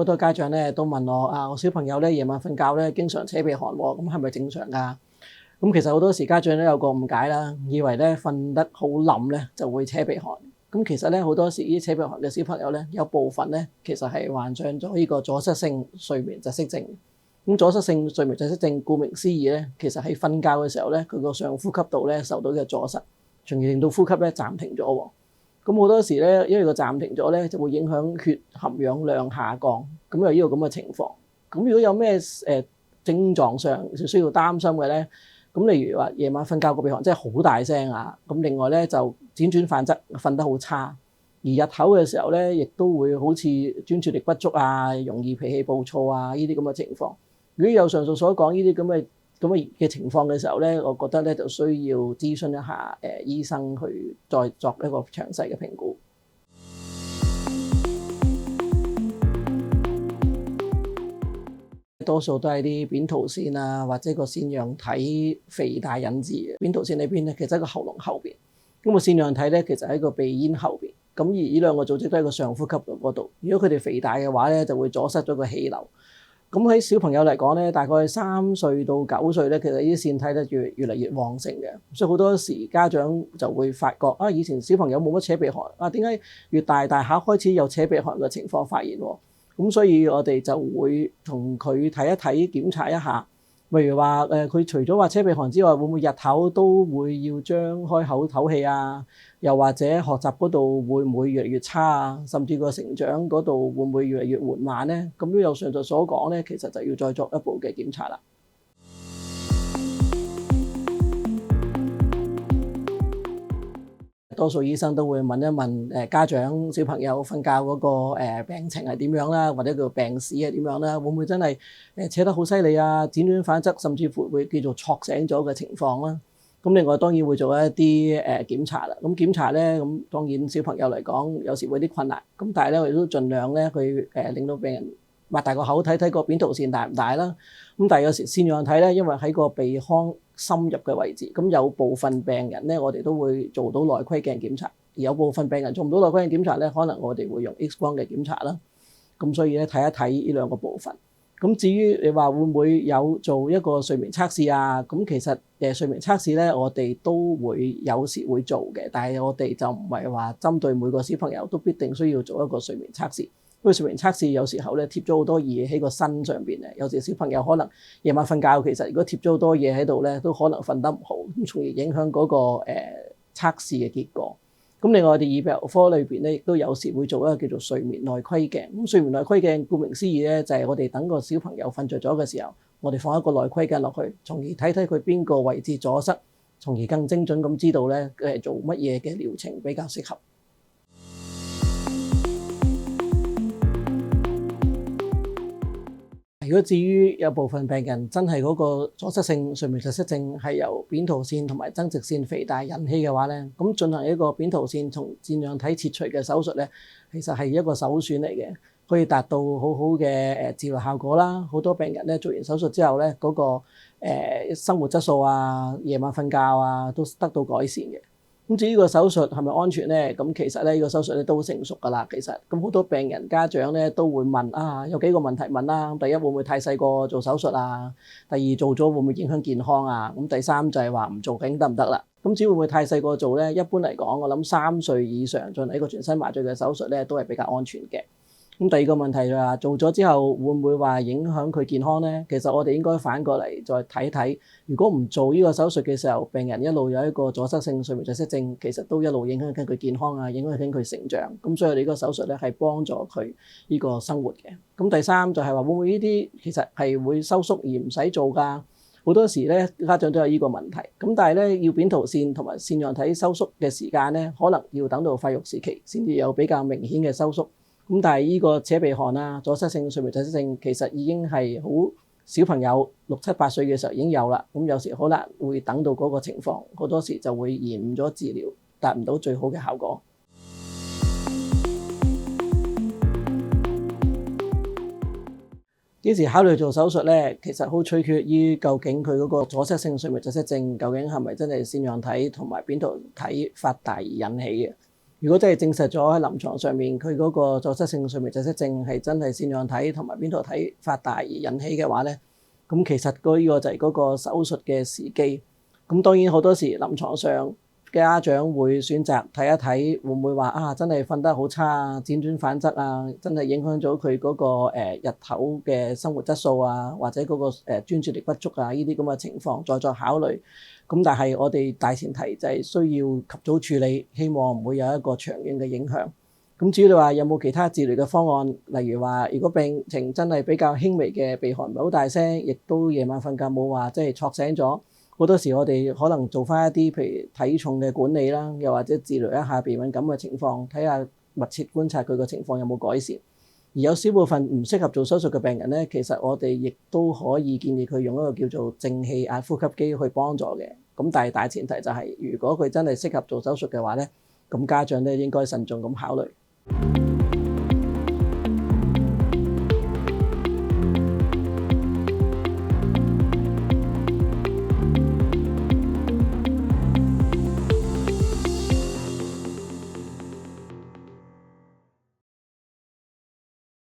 多家長咧都問我我小朋友咧夜晚瞓覺咧經常扯鼻鼾喎，咁係咪正常㗎？咁其實好多時家長都有個誤解啦，以為咧瞓得好冧咧就會扯鼻鼾。咁其實咧好多時呢啲扯鼻鼾嘅小朋友咧有部分咧其實係患上咗呢個阻塞性睡眠窒息症。咁阻塞性睡眠窒息症顧名思義咧，其實喺瞓覺嘅時候咧，佢個上呼吸道咧受到嘅阻塞，從而令到呼吸咧暫停咗喎。咁好多時咧，因為個暫停咗咧，就會影響血含氧量下降，咁有呢個咁嘅情況。咁如果有咩症狀上需要擔心嘅咧，咁例如話夜晚瞓覺個鼻鼾真係好大聲啊，咁另外咧就輾轉反側瞓得好差，而日頭嘅時候咧，亦都會好似專注力不足啊，容易脾氣暴躁啊呢啲咁嘅情況。如果有上述所講呢啲咁嘅情況嘅時候咧，我覺得咧就需要諮詢一下醫生去再作一個詳細嘅評估。多數都係啲扁桃腺啊，或者個腺樣體肥大引致嘅。扁桃腺呢邊咧，其實喺個喉嚨後邊；咁個腺樣體咧，其實喺個鼻咽後邊。咁而呢兩個組織都喺個上呼吸道嗰度。如果佢哋肥大嘅話咧，就會阻塞咗個氣流。咁喺小朋友嚟講咧，大概3歲到9歲咧，其實呢啲腺體咧越嚟越旺盛嘅。所以好多時家長就會發覺以前小朋友冇乜扯鼻鼾，點解越大下開始有扯鼻鼾嘅情況發現喎？咁所以我哋就會同佢睇一睇檢查一下，例如話佢除咗話扯鼻鼾之外，會唔會日頭都會要張開口唞氣啊？又或者學習嗰度會唔會越嚟越差啊？甚至個成長嗰度會唔會越嚟越緩慢咧？咁如有上述所講咧，其實就要再作一步嘅檢查啦。多數醫生都會問一問家長小朋友瞓覺嗰個病情係點樣啦，或者叫病史係點樣啦，會唔會真係扯得好犀利啊？輾轉反側，甚至乎會叫做錯醒咗嘅情況啦。咁另外當然會做一啲檢查啦。咁檢查咧，咁當然小朋友嚟講有時會有啲困難。咁但係咧我哋都盡量咧去令到病人擘大個口睇睇個扁桃腺大唔大啦。咁但係有時腺樣體咧，因為喺個鼻腔深入嘅位置，咁有部分病人咧，我哋都會做到內窺鏡檢查；而有部分病人做唔到內窺鏡檢查咧，可能我哋會用 X 光嘅檢查啦。咁所以咧睇一睇呢兩個部分。咁至於你話會唔會有做一個睡眠測試啊？咁其實睡眠測試咧，我哋都會有時會做嘅，但係我哋就唔係話針對每個小朋友都必定需要做一個睡眠測試。因為睡眠測試有時候咧貼咗好多嘢喺個身上邊咧，有時小朋友可能夜晚瞓覺，其實如果貼咗好多嘢喺度咧，都可能瞓得唔好，咁從而影響嗰個測試嘅結果。咁另外我哋耳鼻喉科裏邊咧，亦都有時會做一個叫做睡眠內窺鏡。咁睡眠內窺鏡顧名思義咧，就係我哋等個小朋友瞓着咗嘅時候，我哋放一個內窺鏡落去，從而睇睇佢邊個位置阻塞，從而更精準咁知道咧做乜嘢嘅療程比較適合。如果至於有部分病人真係嗰個阻塞性睡眠窒息症係由扁桃腺同埋增殖腺肥大引起嘅話咧，咁進行一個扁桃腺同腺樣體切除嘅手術咧，其實係一個首選嚟嘅，可以達到好好嘅治療效果啦。好多病人咧做完手術之後咧，嗰個生活質素啊、夜晚瞓覺啊都得到改善嘅。咁至於個手術係咪安全咧？咁其實咧呢個手術咧都好成熟㗎啦。其實咁好多病人家長咧都會問有幾個問題問啦。第一，會唔會太細個做手術啊？第二，做咗會唔會影響健康啊？咁第三就係話唔做究竟得唔得啦？咁至於會唔會太細個做咧？一般嚟講，我諗3歲以上進行一個全身麻醉嘅手術咧，都係比較安全嘅。咁第二個問題就係做咗之後會唔會話影響佢健康咧？其實我哋應該反過嚟再睇睇，如果唔做呢個手術嘅時候，病人一路有一個阻塞性睡眠窒息症，其實都一路影響緊佢健康啊，影響緊佢成長。咁所以我哋呢個手術咧係幫助佢呢個生活嘅。咁第三就係話會唔會呢啲其實係會收縮而唔使做㗎？好多時咧家長都有呢個問題。咁但係咧要扁桃腺同埋腺樣體收縮嘅時間咧，可能要等到發育時期先至有比較明顯嘅收縮。咁但係呢個扯鼻鼾啊、阻塞性睡眠窒息症其實已經係好小朋友6、7、8歲嘅時候已經有啦。咁有時可能會等到嗰個情況，好多時就會延誤咗治療，達唔到最好嘅效果。幾時考慮做手術咧？其實好取決於究竟佢嗰個阻塞性睡眠窒息症究竟係咪真係腺樣體同埋扁桃體發大而引起嘅。如果真係證實咗喺臨床上面佢嗰個阻塞性睡眠窒息症係真係腺樣體同埋扁桃體發大而引起嘅話咧，咁其實呢個就係嗰個手術嘅時機。咁當然好多時臨床上家長會選擇睇一睇會唔會話真係瞓得好差啊，輾轉反側啊，真係影響咗佢嗰個日頭嘅生活質素啊，或者嗰個專注力不足啊，呢啲咁嘅情況再作考慮。咁但係我哋大前提就係需要及早處理，希望唔會有一個長遠嘅影響。咁至於你話有冇其他治療嘅方案，例如話如果病情真係比較輕微嘅，鼻鼾唔係好大聲，亦都夜晚瞓覺冇話即係錯醒咗，好多時我哋可能做翻一啲譬如體重嘅管理啦，又或者治療一下鼻敏感嘅情況，睇下密切觀察佢個情況有冇改善。而有少部分唔適合做手術嘅病人咧，其實我哋亦都可以建議佢用一個叫做正氣壓呼吸機去幫助嘅。咁但係大前提就係，如果佢真係適合做手術嘅話咧，咁家長咧應該慎重咁考慮。